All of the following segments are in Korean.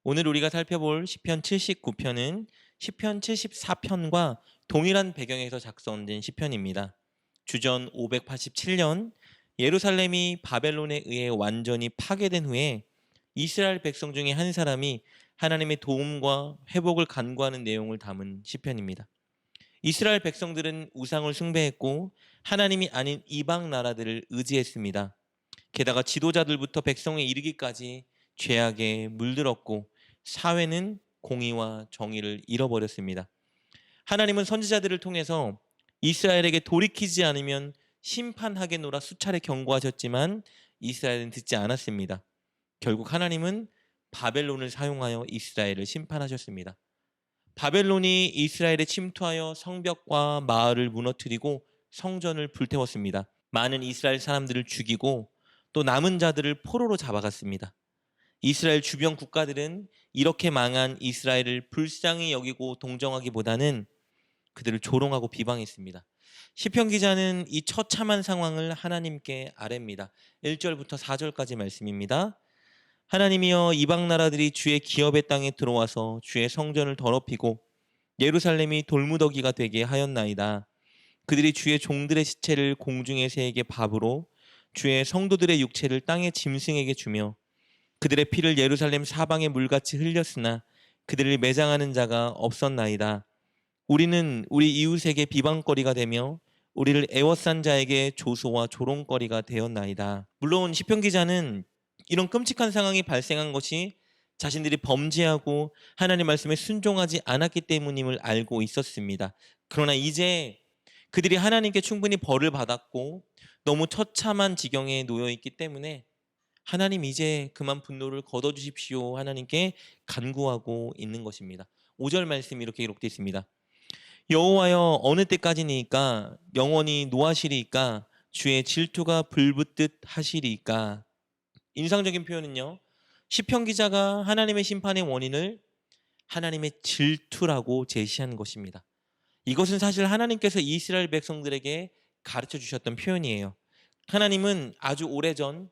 오늘 우리가 살펴볼 시편 79편은 시편 74편과 동일한 배경에서 작성된 시편입니다. 주전 587년 예루살렘이 바벨론에 의해 완전히 파괴된 후에 이스라엘 백성 중에 한 사람이 하나님의 도움과 회복을 간구하는 내용을 담은 시편입니다. 이스라엘 백성들은 우상을 숭배했고 하나님이 아닌 이방 나라들을 의지했습니다. 게다가 지도자들부터 백성에 이르기까지 죄악에 물들었고 사회는 공의와 정의를 잃어버렸습니다. 하나님은 선지자들을 통해서 이스라엘에게 돌이키지 않으면 심판하겠노라 수차례 경고하셨지만 이스라엘은 듣지 않았습니다. 결국 하나님은 바벨론을 사용하여 이스라엘을 심판하셨습니다. 바벨론이 이스라엘에 침투하여 성벽과 마을을 무너뜨리고 성전을 불태웠습니다. 많은 이스라엘 사람들을 죽이고 또 남은 자들을 포로로 잡아갔습니다. 이스라엘 주변 국가들은 이렇게 망한 이스라엘을 불쌍히 여기고 동정하기보다는 그들을 조롱하고 비방했습니다. 시편 기자는 이 처참한 상황을 하나님께 아뢰입니다. 1절부터 4절까지 말씀입니다. 하나님이여, 이방 나라들이 주의 기업의 땅에 들어와서 주의 성전을 더럽히고 예루살렘이 돌무더기가 되게 하였나이다. 그들이 주의 종들의 시체를 공중의 새에게 밥으로 주의 성도들의 육체를 땅의 짐승에게 주며 그들의 피를 예루살렘 사방에 물같이 흘렸으나 그들을 매장하는 자가 없었나이다. 우리는 우리 이웃에게 비방거리가 되며 우리를 애워싼 자에게 조소와 조롱거리가 되었나이다. 물론 시편 기자는 이런 끔찍한 상황이 발생한 것이 자신들이 범죄하고 하나님 말씀에 순종하지 않았기 때문임을 알고 있었습니다. 그러나 이제 그들이 하나님께 충분히 벌을 받았고 너무 처참한 지경에 놓여 있기 때문에 하나님 이제 그만 분노를 거둬주십시오 하나님께 간구하고 있는 것입니다. 5절 말씀이 이렇게 기록되어 있습니다. 여호와여, 어느 때까지니까 영원히 노하시리이까 주의 질투가 불붙듯 하시리이까. 인상적인 표현은요, 시편 기자가 하나님의 심판의 원인을 하나님의 질투라고 제시한 것입니다. 이것은 사실 하나님께서 이스라엘 백성들에게 가르쳐 주셨던 표현이에요. 하나님은 아주 오래전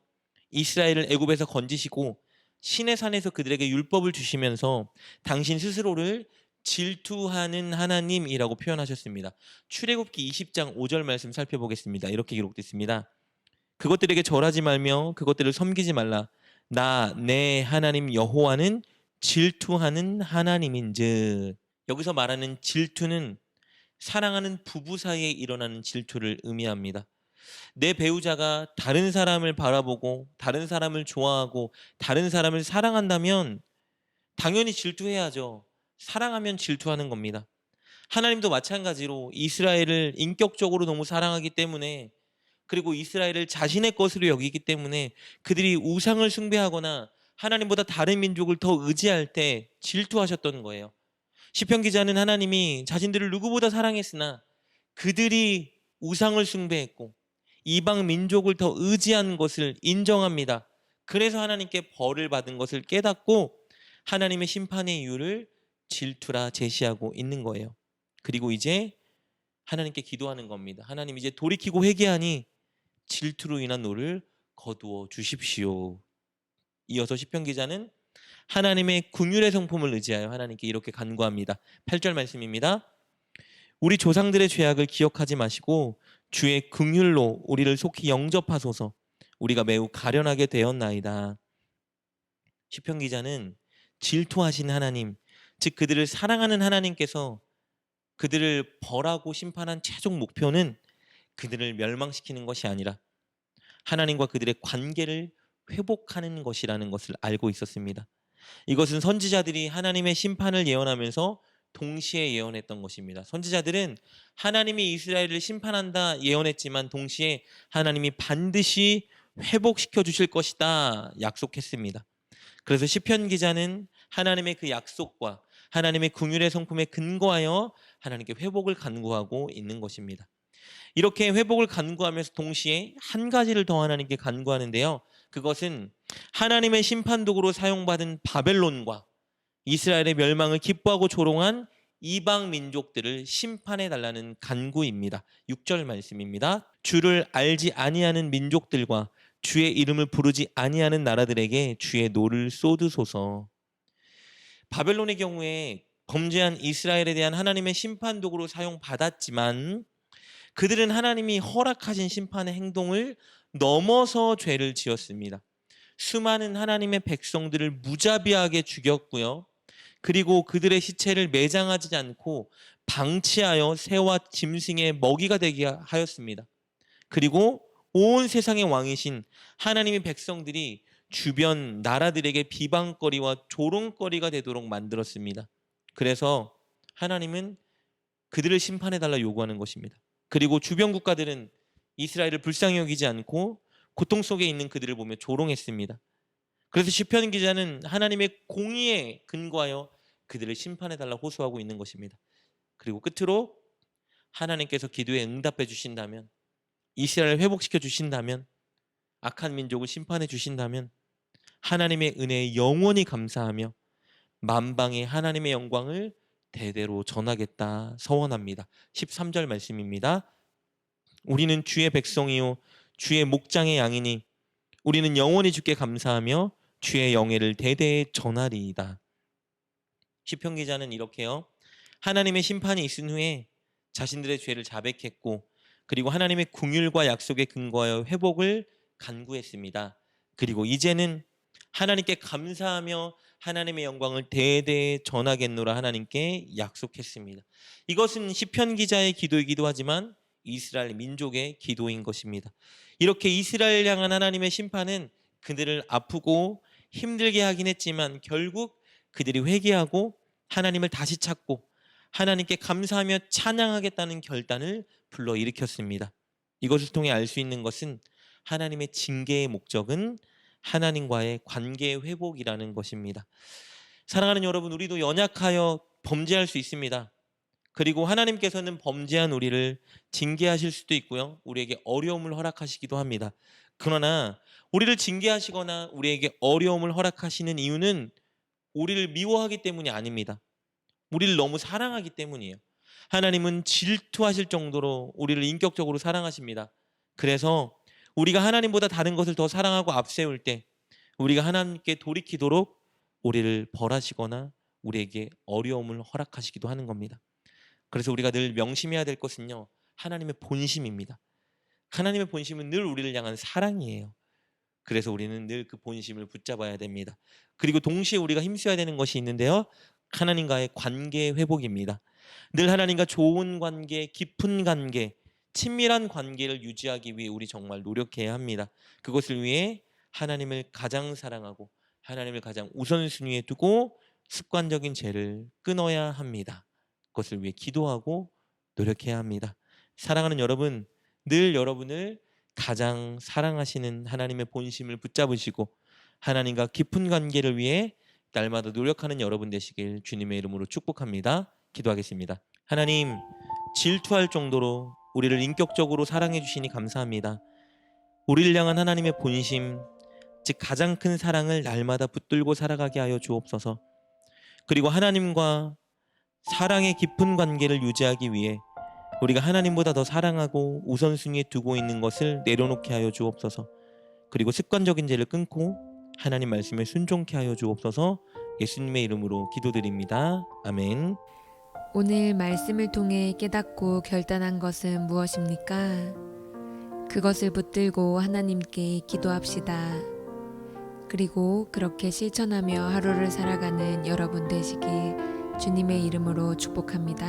이스라엘을 애굽에서 건지시고 시내산에서 그들에게 율법을 주시면서 당신 스스로를 질투하는 하나님이라고 표현하셨습니다. 출애굽기 20장 5절 말씀 살펴보겠습니다. 이렇게 기록되어 있습니다. 그것들에게 절하지 말며 그것들을 섬기지 말라. 나 내 하나님 여호와는 질투하는 하나님인즉. 여기서 말하는 질투는 사랑하는 부부 사이에 일어나는 질투를 의미합니다. 내 배우자가 다른 사람을 바라보고 다른 사람을 좋아하고 다른 사람을 사랑한다면 당연히 질투해야죠. 사랑하면 질투하는 겁니다. 하나님도 마찬가지로 이스라엘을 인격적으로 너무 사랑하기 때문에, 그리고 이스라엘을 자신의 것으로 여기기 때문에 그들이 우상을 숭배하거나 하나님보다 다른 민족을 더 의지할 때 질투하셨던 거예요. 시편 기자는 하나님이 자신들을 누구보다 사랑했으나 그들이 우상을 숭배했고 이방 민족을 더 의지한 것을 인정합니다. 그래서 하나님께 벌을 받은 것을 깨닫고 하나님의 심판의 이유를 질투라 제시하고 있는 거예요. 그리고 이제 하나님께 기도하는 겁니다. 하나님, 이제 돌이키고 회개하니 질투로 인한 노를 거두어 주십시오. 이어서 시편 기자는 하나님의 긍휼의 성품을 의지하여 하나님께 이렇게 간구합니다. 8절 말씀입니다. 우리 조상들의 죄악을 기억하지 마시고 주의 긍휼로 우리를 속히 영접하소서. 우리가 매우 가련하게 되었나이다. 시편 기자는 질투하신 하나님, 즉 그들을 사랑하는 하나님께서 그들을 벌하고 심판한 최종 목표는 그들을 멸망시키는 것이 아니라 하나님과 그들의 관계를 회복하는 것이라는 것을 알고 있었습니다. 이것은 선지자들이 하나님의 심판을 예언하면서 동시에 예언했던 것입니다. 선지자들은 하나님이 이스라엘을 심판한다 예언했지만 동시에 하나님이 반드시 회복시켜 주실 것이다 약속했습니다. 그래서 시편 기자는 하나님의 그 약속과 하나님의 긍휼의 성품에 근거하여 하나님께 회복을 간구하고 있는 것입니다. 이렇게 회복을 간구하면서 동시에 한 가지를 더 하나님께 간구하는데요. 그것은 하나님의 심판 도구로 사용받은 바벨론과 이스라엘의 멸망을 기뻐하고 조롱한 이방 민족들을 심판해 달라는 간구입니다. 6절 말씀입니다. 주를 알지 아니하는 민족들과 주의 이름을 부르지 아니하는 나라들에게 주의 노를 쏟으소서. 바벨론의 경우에 범죄한 이스라엘에 대한 하나님의 심판 도구로 사용받았지만 그들은 하나님이 허락하신 심판의 행동을 넘어서 죄를 지었습니다. 수많은 하나님의 백성들을 무자비하게 죽였고요. 그리고 그들의 시체를 매장하지 않고 방치하여 새와 짐승의 먹이가 되게 하였습니다. 그리고 온 세상의 왕이신 하나님의 백성들이 주변 나라들에게 비방거리와 조롱거리가 되도록 만들었습니다. 그래서 하나님은 그들을 심판해달라 요구하는 것입니다. 그리고 주변 국가들은 이스라엘을 불쌍히 여기지 않고 고통 속에 있는 그들을 보며 조롱했습니다. 그래서 시편 기자는 하나님의 공의에 근거하여 그들을 심판해달라 호소하고 있는 것입니다. 그리고 끝으로 하나님께서 기도에 응답해 주신다면, 이스라엘을 회복시켜 주신다면, 악한 민족을 심판해 주신다면 하나님의 은혜에 영원히 감사하며 만방의 하나님의 영광을 대대로 전하겠다 서원합니다. 13절 말씀입니다. 우리는 주의 백성이요 주의 목장의 양이니 우리는 영원히 주께 감사하며 주의 영예를 대대에 전하리이다. 시편 기자는 이렇게요. 하나님의 심판이 있은 후에 자신들의 죄를 자백했고 그리고 하나님의 긍휼과 약속에 근거하여 회복을 간구했습니다. 그리고 이제는 하나님께 감사하며 하나님의 영광을 대대에 전하겠노라 하나님께 약속했습니다. 이것은 시편 기자의 기도이기도 하지만 이스라엘 민족의 기도인 것입니다. 이렇게 이스라엘 향한 하나님의 심판은 그들을 아프고 힘들게 하긴 했지만 결국 그들이 회개하고 하나님을 다시 찾고 하나님께 감사하며 찬양하겠다는 결단을 불러일으켰습니다. 이것을 통해 알 수 있는 것은 하나님의 징계의 목적은 하나님과의 관계 회복이라는 것입니다. 사랑하는 여러분, 우리도 연약하여 범죄할 수 있습니다. 그리고 하나님께서는 범죄한 우리를 징계하실 수도 있고요. 우리에게 어려움을 허락하시기도 합니다. 그러나 우리를 징계하시거나 우리에게 어려움을 허락하시는 이유는 우리를 미워하기 때문이 아닙니다. 우리를 너무 사랑하기 때문이에요. 하나님은 질투하실 정도로 우리를 인격적으로 사랑하십니다. 그래서 우리가 하나님보다 다른 것을 더 사랑하고 앞세울 때 우리가 하나님께 돌이키도록 우리를 벌하시거나 우리에게 어려움을 허락하시기도 하는 겁니다. 그래서 우리가 늘 명심해야 될 것은요, 하나님의 본심입니다. 하나님의 본심은 늘 우리를 향한 사랑이에요. 그래서 우리는 늘 그 본심을 붙잡아야 됩니다. 그리고 동시에 우리가 힘써야 되는 것이 있는데요, 하나님과의 관계 회복입니다. 늘 하나님과 좋은 관계, 깊은 관계, 친밀한 관계를 유지하기 위해 우리 정말 노력해야 합니다. 그것을 위해 하나님을 가장 사랑하고 하나님을 가장 우선순위에 두고 습관적인 죄를 끊어야 합니다. 그것을 위해 기도하고 노력해야 합니다. 사랑하는 여러분, 늘 여러분을 가장 사랑하시는 하나님의 본심을 붙잡으시고 하나님과 깊은 관계를 위해 날마다 노력하는 여러분 되시길 주님의 이름으로 축복합니다. 기도하겠습니다. 하나님, 질투할 정도로 우리를 인격적으로 사랑해 주시니 감사합니다. 우리를 향한 하나님의 본심, 즉 가장 큰 사랑을 날마다 붙들고 살아가게 하여 주옵소서. 그리고 하나님과 사랑의 깊은 관계를 유지하기 위해 우리가 하나님보다 더 사랑하고 우선순위에 두고 있는 것을 내려놓게 하여 주옵소서. 그리고 습관적인 죄를 끊고 하나님 말씀에 순종케 하여 주옵소서. 예수님의 이름으로 기도드립니다. 아멘. 오늘 말씀을 통해 깨닫고 결단한 것은 무엇입니까? 그것을 붙들고 하나님께 기도합시다. 그리고 그렇게 실천하며 하루를 살아가는 여러분 되시길 주님의 이름으로 축복합니다.